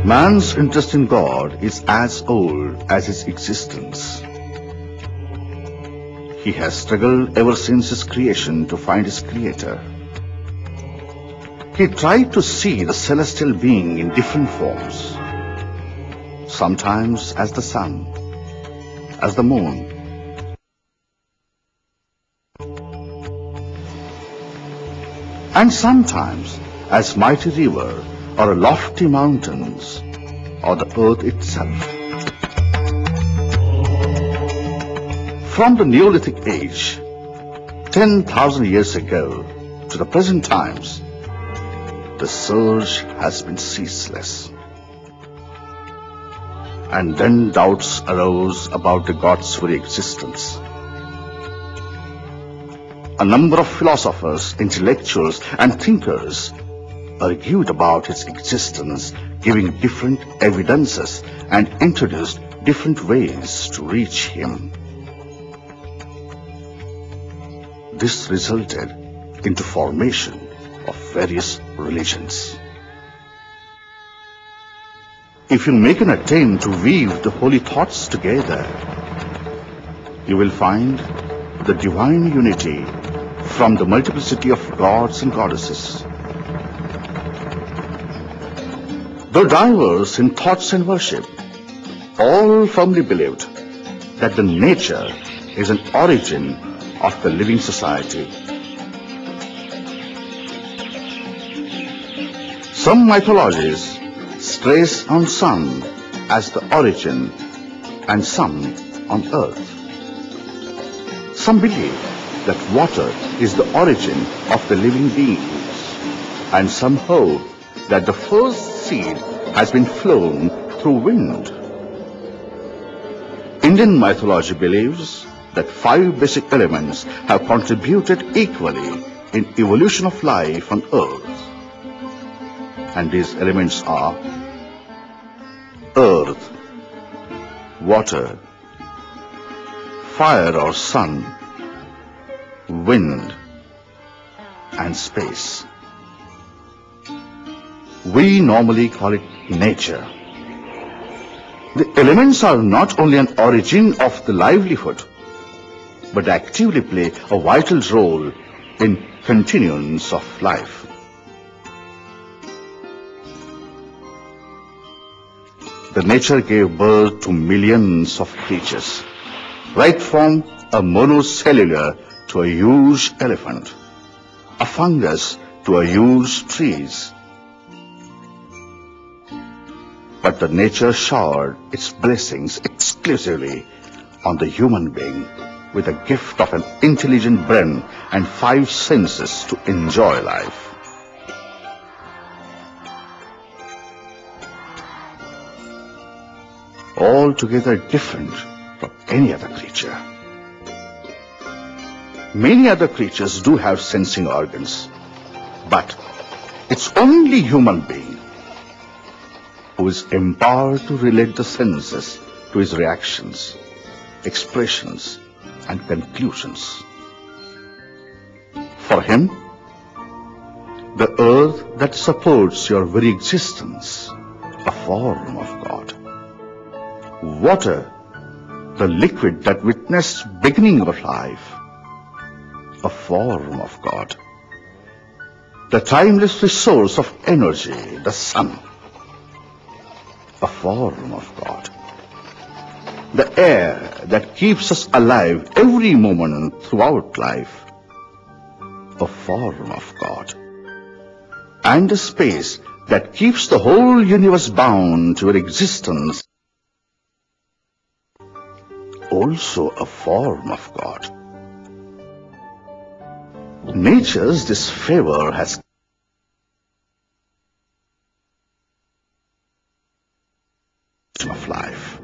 Man's interest in God is as old as his existence. He has struggled ever since his creation to find his Creator. He tried to see the celestial being in different forms, sometimes as the sun, as the moon, and sometimes as mighty river or lofty mountains or the earth itself. From the Neolithic age, 10,000 years ago to the present times, the search has been ceaseless. And then doubts arose about the God's very existence. A number of philosophers, intellectuals, and thinkers argued about his existence, giving different evidences and introduced different ways to reach him. This resulted into formation of various religions. If you make an attempt to weave the holy thoughts together, you will find the divine unity from the multiplicity of gods and goddesses. Though diverse in thoughts and worship, all firmly believed that the nature is an origin of the living society. Some mythologies stress on sun as the origin and some on earth. Some believe that water is the origin of the living beings, and some hold that the first seed has been flown through wind. Indian mythology believes that 5 basic elements have contributed equally in evolution of life on earth. And these elements are earth, water, fire or sun, wind, and space. We normally call it nature. The elements are not only an origin of the livelihood, but actively play a vital role in continuance of life. The nature gave birth to millions of creatures, right from a monocellular to a huge elephant, a fungus to a huge trees. But the nature showered its blessings exclusively on the human being with a gift of an intelligent brain and 5 senses to enjoy life. Altogether different from any other creature. Many other creatures do have sensing organs, but it's only human being who is empowered to relate the senses to his reactions, expressions, and conclusions. For him, the earth that supports your very existence, a form of God. Water, the liquid that witnessed beginning of life, a form of God. The timeless resource of energy, the sun, a form of God. The air that keeps us alive every moment throughout life, a form of God. And the space that keeps the whole universe bound to your existence, also a form of God. Nature's disfavor has of life.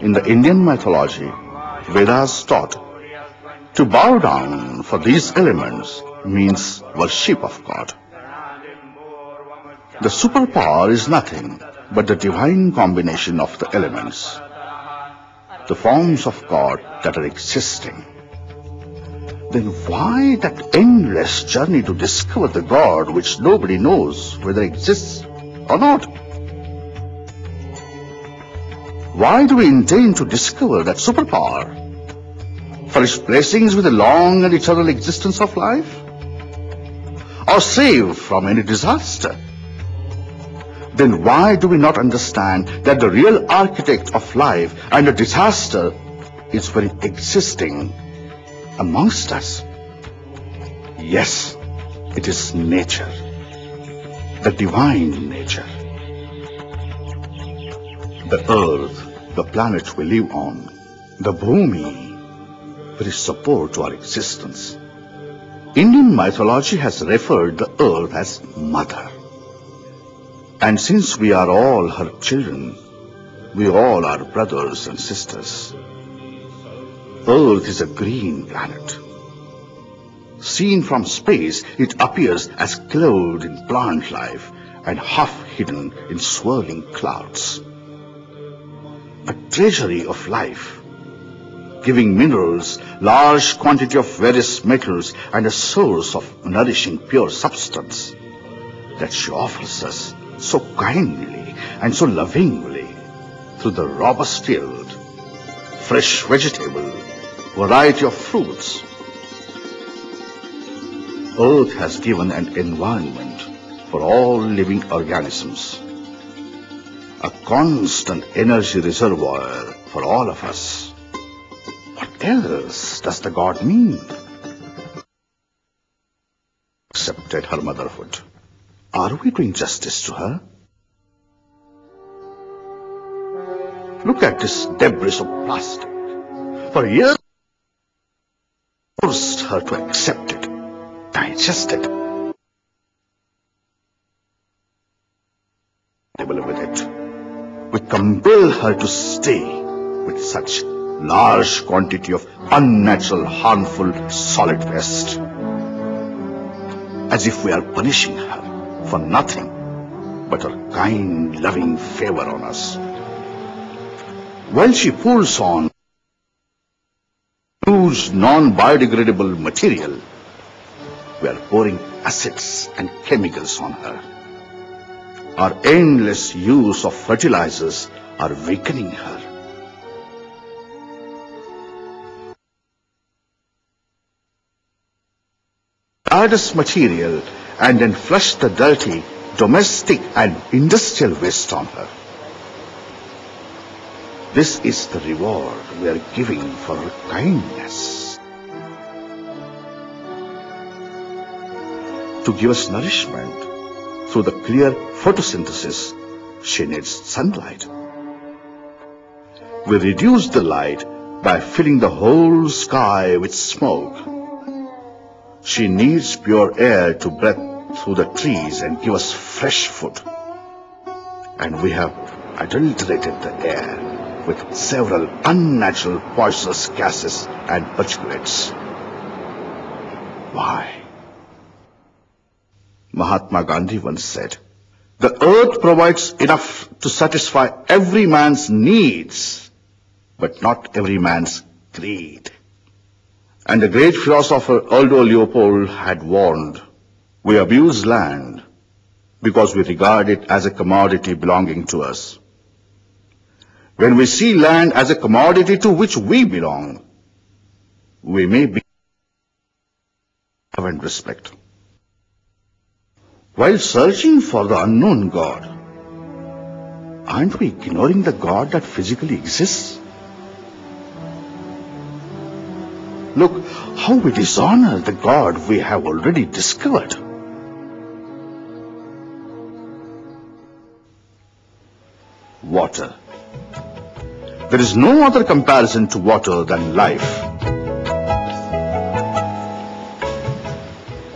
In the Indian mythology, Vedas taught to bow down for these elements means worship of God. The superpower is nothing but the divine combination of the elements, the forms of God that are existing. Then why that endless journey to discover the God which nobody knows whether exists or not? Why do we intend to discover that superpower? For its blessings with a long and eternal existence of life? Or save from any disaster? Then why do we not understand that the real architect of life and a disaster is very existing amongst us? Yes, it is nature, the divine nature. The earth, the planet we live on, the Bhumi, very support to our existence. Indian mythology has referred the earth as mother. And since we are all her children, we all are brothers and sisters. Earth is a green planet. Seen from space, it appears as clothed in plant life and half hidden in swirling clouds. A treasury of life, giving minerals, large quantity of various metals, and a source of nourishing pure substance that she offers us so kindly and so lovingly through the robust field, fresh vegetable, variety of fruits. Earth has given an environment for all living organisms, a constant energy reservoir for all of us. What else does the God mean? Accepted her motherhood. Are we doing justice to her? Look at this debris of plastic. For years, forced her to accept it, digest it, with it. We compel her to stay with such large quantity of unnatural, harmful, solid waste, as if we are punishing her for nothing but her kind, loving favor on us. While she pulls on huge, non-biodegradable material, we are pouring acids and chemicals on her. Our endless use of fertilizers are weakening her. Add this material and then flush the dirty, domestic and industrial waste on her. This is the reward we are giving for her kindness. To give us nourishment through the clear photosynthesis, she needs sunlight. We reduce the light by filling the whole sky with smoke. She needs pure air to breathe through the trees and give us fresh food. And we have adulterated the air with several unnatural poisonous gases and particulates. Why? Mahatma Gandhi once said, "The earth provides enough to satisfy every man's needs, but not every man's greed." And the great philosopher Aldo Leopold had warned, "We abuse land because we regard it as a commodity belonging to us. When we see land as a commodity to which we belong, we may be and respect." While searching for the unknown God, aren't we ignoring the God that physically exists? Look how we dishonor the God we have already discovered. Water. There is no other comparison to water than life.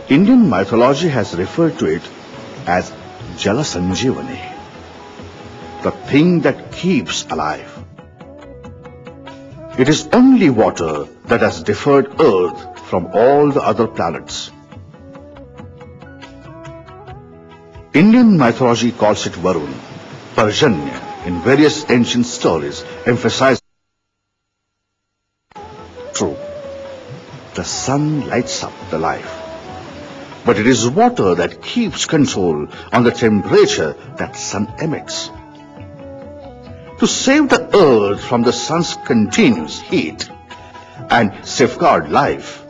Indian mythology has referred to it as Jala Sanjeevani, the thing that keeps alive. It is only water that has differed Earth from all the other planets. Indian mythology calls it Varun, Parjanya, in various ancient stories, emphasizing true. The sun lights up the life. but it is water that keeps control on the temperature that sun emits. To save the earth from the sun's continuous heat and safeguard life,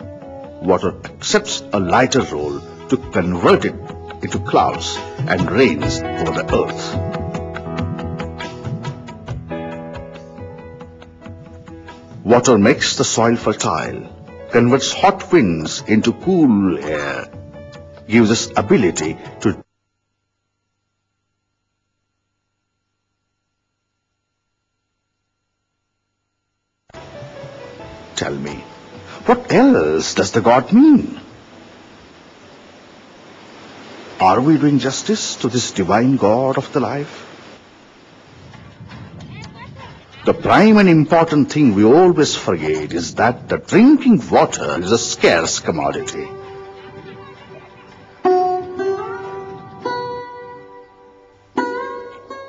water accepts a lighter role to convert it into clouds and rains over the earth. Water makes the soil fertile, converts hot winds into cool air, gives us ability to tell me, what else does the God mean? Are we doing justice to this divine God of the life? The prime and important thing we always forget is that the drinking water is a scarce commodity.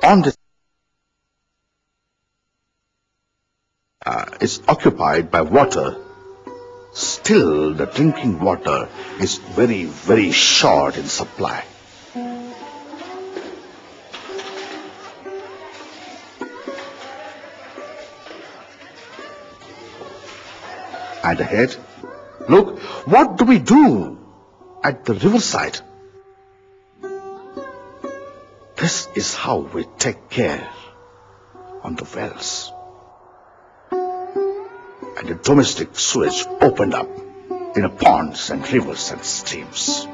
On this is occupied by water, still the drinking water is very, very short in supply. And ahead, look, what do we do at the riverside? This is how we take care on the wells. And the domestic sewage opened up in the ponds and rivers and streams.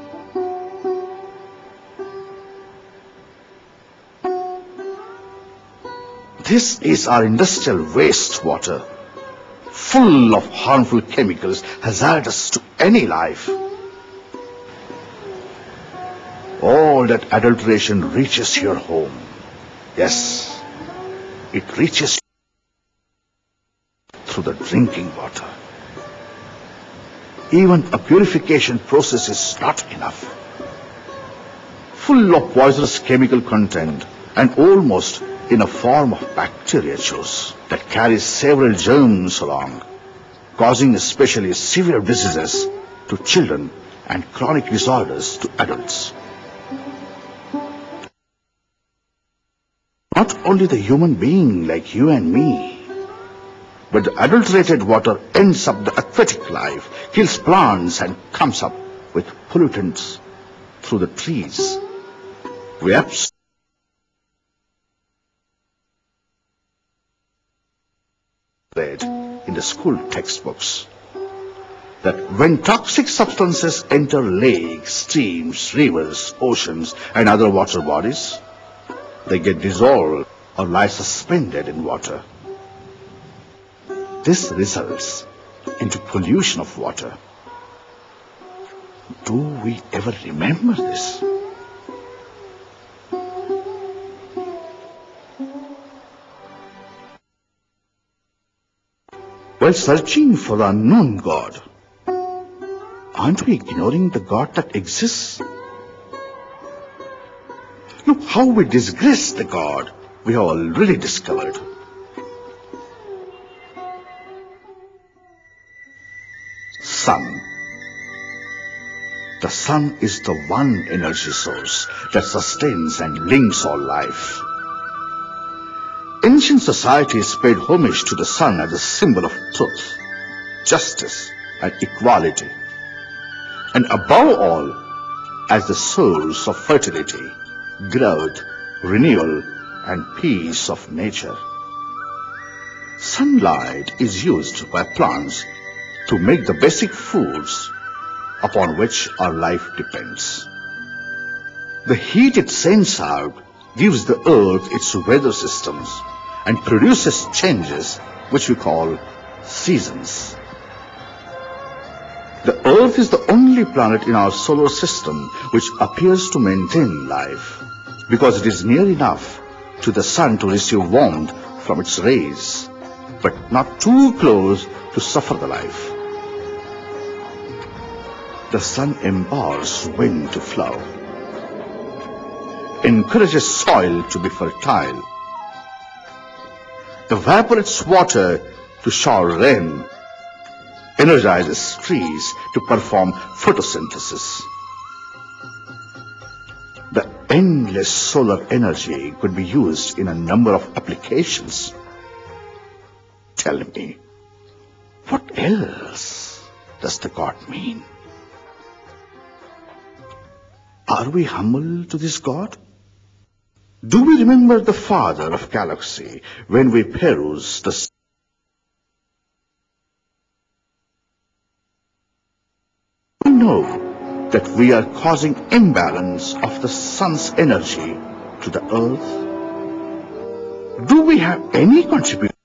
This is our industrial wastewater, full of harmful chemicals hazardous to any life. All that adulteration reaches your home. Yes, it reaches through the drinking water. Even a purification process is not enough. Full of poisonous chemical content and almost in a form of bacteria juice that carries several germs along, causing especially severe diseases to children and chronic disorders to adults. Not only the human being like you and me, but the adulterated water ends up the aquatic life, kills plants and comes up with pollutants through the trees. We absolutely read in the school textbooks that when toxic substances enter lakes, streams, rivers, oceans and other water bodies, they get dissolved or lie suspended in water. This results into pollution of water. Do we ever remember this? While searching for the unknown God, aren't we ignoring the God that exists? Look how we disgrace the God we have already discovered. Sun. The sun is the one energy source that sustains and links all life. Ancient societies paid homage to the sun as a symbol of truth, justice, and equality, and above all, as the source of fertility, growth, renewal, and peace of nature. Sunlight is used by plants to make the basic foods upon which our life depends. The heat it sends out gives the earth its weather systems and produces changes which we call seasons. The earth is the only planet in our solar system which appears to maintain life because it is near enough to the sun to receive warmth from its rays, but not too close to suffer the life. The sun empowers wind to flow, encourages soil to be fertile, evaporates water to shower rain, energizes trees to perform photosynthesis, The endless solar energy could be used in a number of applications. Tell me, what else does the God mean? Are we humble to this God? Do we remember the Father of Galaxy when we peruse the We know that we are causing imbalance of the sun's energy to the earth? Do we have any contribution?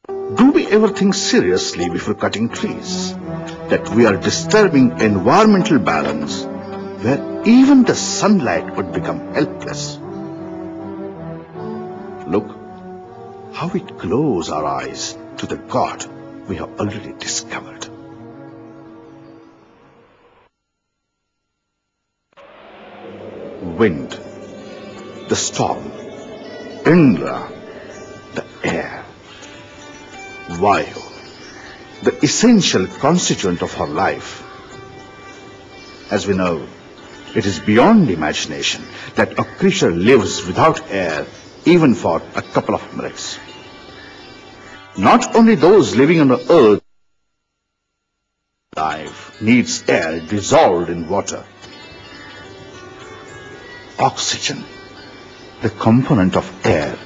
Do we ever think seriously before cutting trees that we are disturbing environmental balance where even the sunlight would become helpless? Look how we close our eyes to the God we have already discovered. Wind, the storm, Indra, the air, Vayu, the essential constituent of our life. As we know, it is beyond imagination that a creature lives without air even for a couple of minutes. Not only those living on the earth, life needs air dissolved in water. Oxygen, the component of air,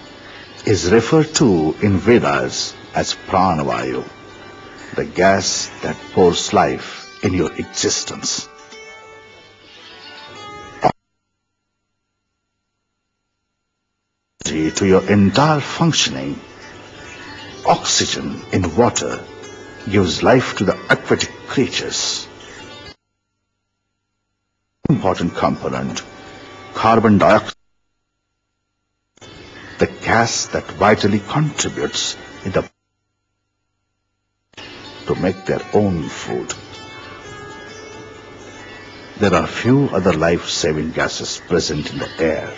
is referred to in Vedas as pranavayu, the gas that pours life in your existence. To your entire functioning, oxygen in water gives life to the aquatic creatures. Important component, carbon dioxide, the gas that vitally contributes in the to make their own food. There are few other life-saving gases present in the air.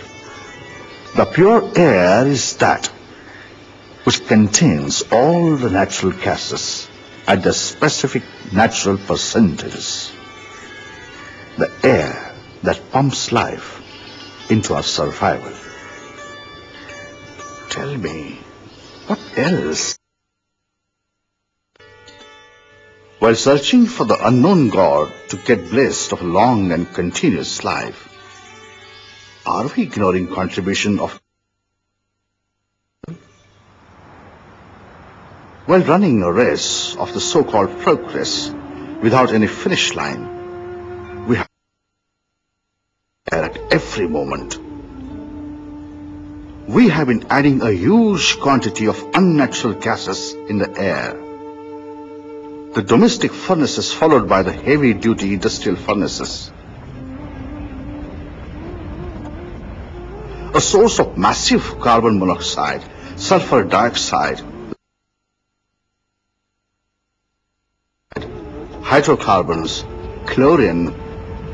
The pure air is that which contains all the natural gases at the specific natural percentages. The air that pumps life into our survival. Tell me, what else? While searching for the unknown God to get blessed of a long and continuous life, are we ignoring contribution of? While running a race of the so-called progress without any finish line, we have air at every moment. We have been adding a huge quantity of unnatural gases in the air. The domestic furnaces followed by the heavy-duty industrial furnaces. A source of massive carbon monoxide, sulfur dioxide, hydrocarbons, chlorine,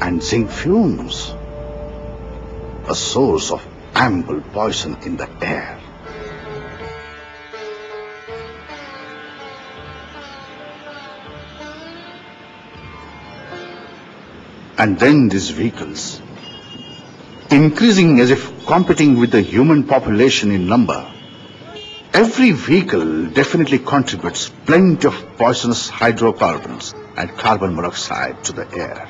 and zinc fumes. A source of ample poison in the air. And then these vehicles, increasing as if competing with the human population in number. Every vehicle definitely contributes plenty of poisonous hydrocarbons and carbon monoxide to the air.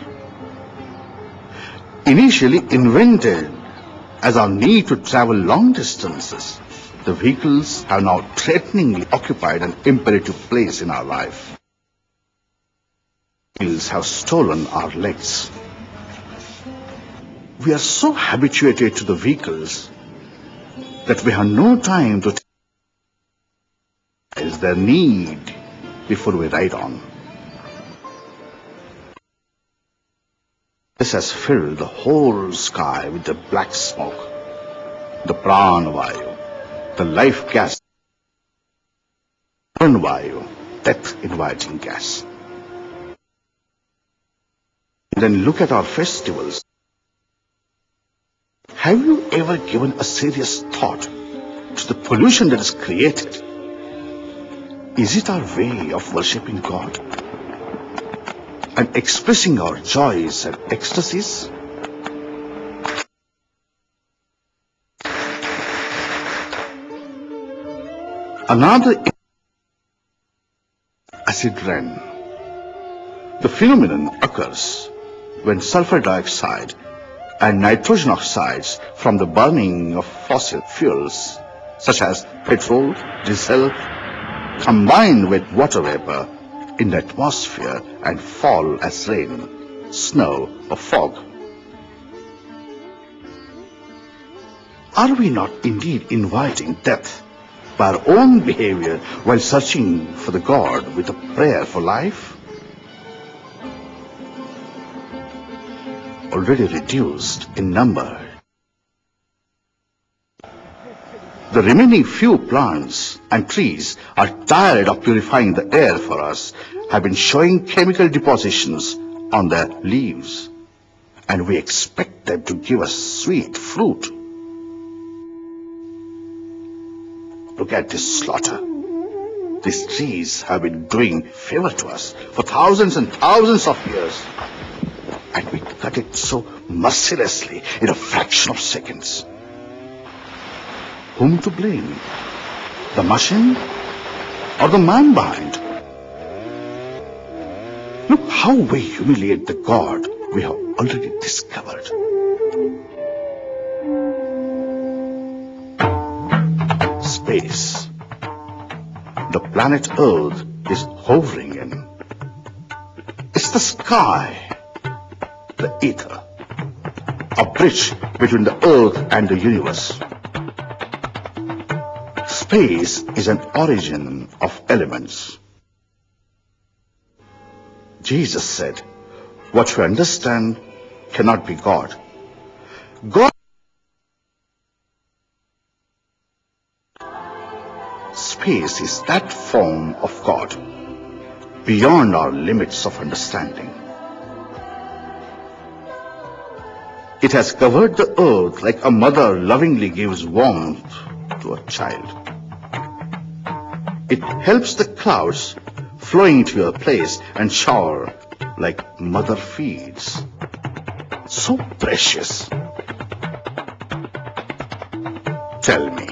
Initially invented as our need to travel long distances, the vehicles have now threateningly occupied an imperative place in our life. Wheels have stolen our legs. We are so habituated to the vehicles that we have no time to realize their need before we ride on. This has filled the whole sky with the black smoke, the pranavayu, the life gas, vayu, death-inviting gas. Then look at our festivals. Have you ever given a serious thought to the pollution that is created? Is it our way of worshipping God? and expressing our joys and ecstasies? Another acid rain. The phenomenon occurs when sulfur dioxide and nitrogen oxides from the burning of fossil fuels such as petrol, diesel, combine with water vapor in the atmosphere and fall as rain, snow or fog. Are we not indeed inviting death by our own behavior while searching for the God with a prayer for life? Already reduced in number, the remaining few plants and trees are tired of purifying the air for us, have been showing chemical depositions on their leaves, and we expect them to give us sweet fruit. Look at this slaughter. These trees have been doing favor to us for thousands and thousands of years, and we cut it so mercilessly in a fraction of seconds. Whom to blame? The machine or the man behind? Look how we humiliate the God we have already discovered. Space. The planet Earth is hovering in. It's the sky, the ether, a bridge between the Earth and the universe. Space is an origin of elements. Jesus said, what we understand cannot be God. God. Space is that form of God, beyond our limits of understanding. It has covered the earth like a mother lovingly gives warmth to a child. It helps the clouds flowing to your place and shower like mother feeds. So precious. Tell me,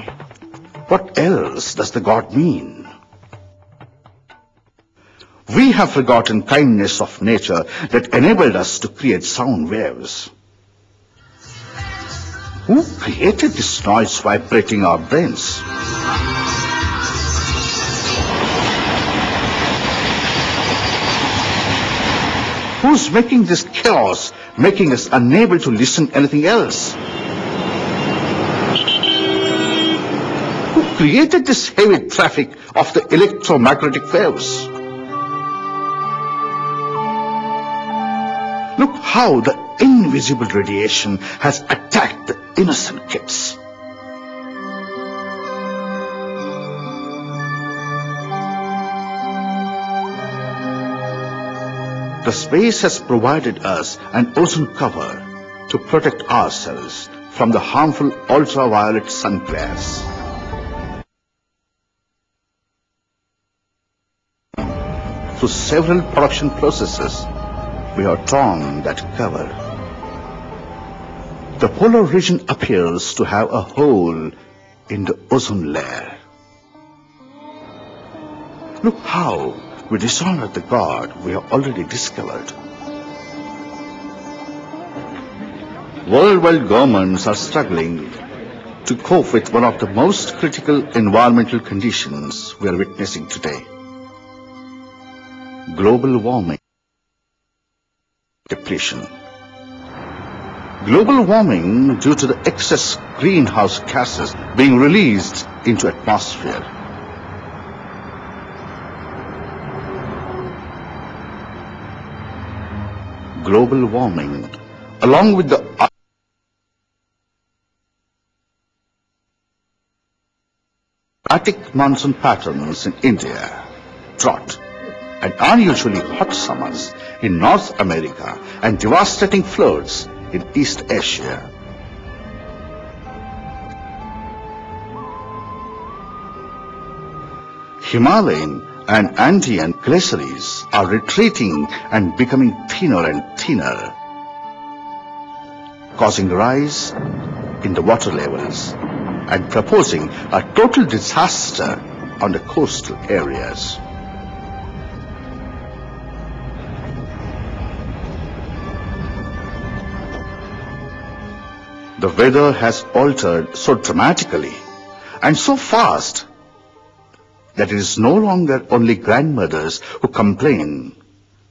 what else does the God mean? We have forgotten kindness of nature that enabled us to create sound waves. Who created this noise vibrating our brains? Who's making this chaos, making us unable to listen to anything else? Who created this heavy traffic of the electromagnetic waves? Look how the invisible radiation has attacked the innocent kids. The space has provided us an ozone cover to protect ourselves from the harmful ultraviolet sun glares. Through several production processes, we have torn that cover. The polar region appears to have a hole in the ozone layer. Look how we dishonor the God we have already discovered. Worldwide governments are struggling to cope with one of the most critical environmental conditions we are witnessing today. Global warming, depletion. Global warming due to the excess greenhouse gases being released into atmosphere. Global warming, along with the erratic monsoon patterns in India, drought, and unusually hot summers in North America, and devastating floods in East Asia. Himalayan and Andean glaciers are retreating and becoming thinner and thinner, causing rise in the water levels and proposing a total disaster on the coastal areas. The weather has altered so dramatically and so fast that it is no longer only grandmothers who complain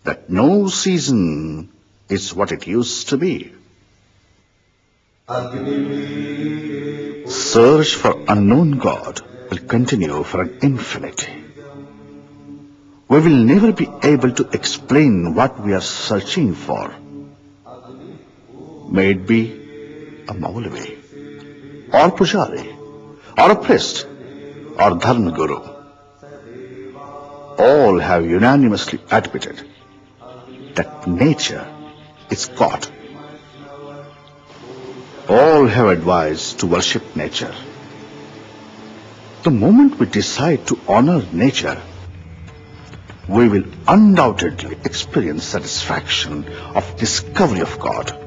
that no season is what it used to be. Search for unknown God will continue for an infinity. We will never be able to explain what we are searching for. May it be a Maulavi, or Pujari, or a priest, or Dharma Guru. All have unanimously admitted that nature is God. All have advised to worship nature. The moment we decide to honor nature, we will undoubtedly experience satisfaction of discovery of God.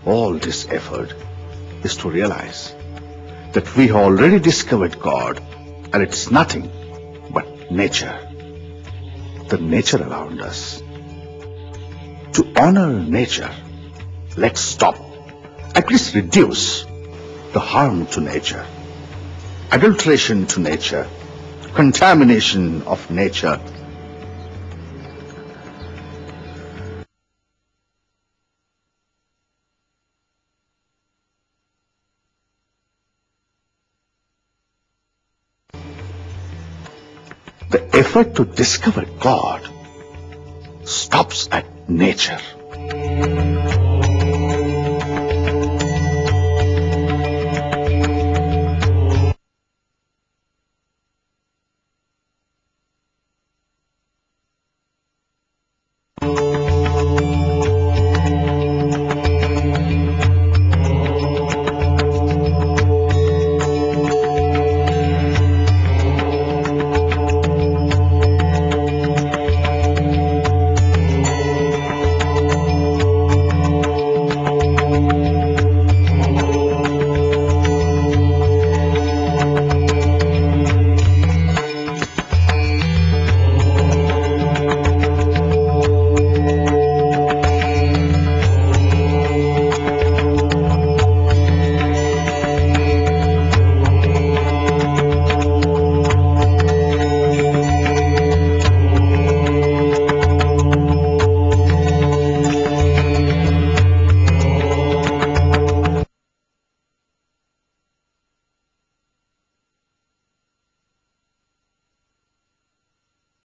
All this effort is to realize that we have already discovered God, and it's nothing but nature, the nature around us. To honor nature, let's stop, at least reduce the harm to nature, adulteration to nature, contamination of nature. The effort to discover God stops at nature.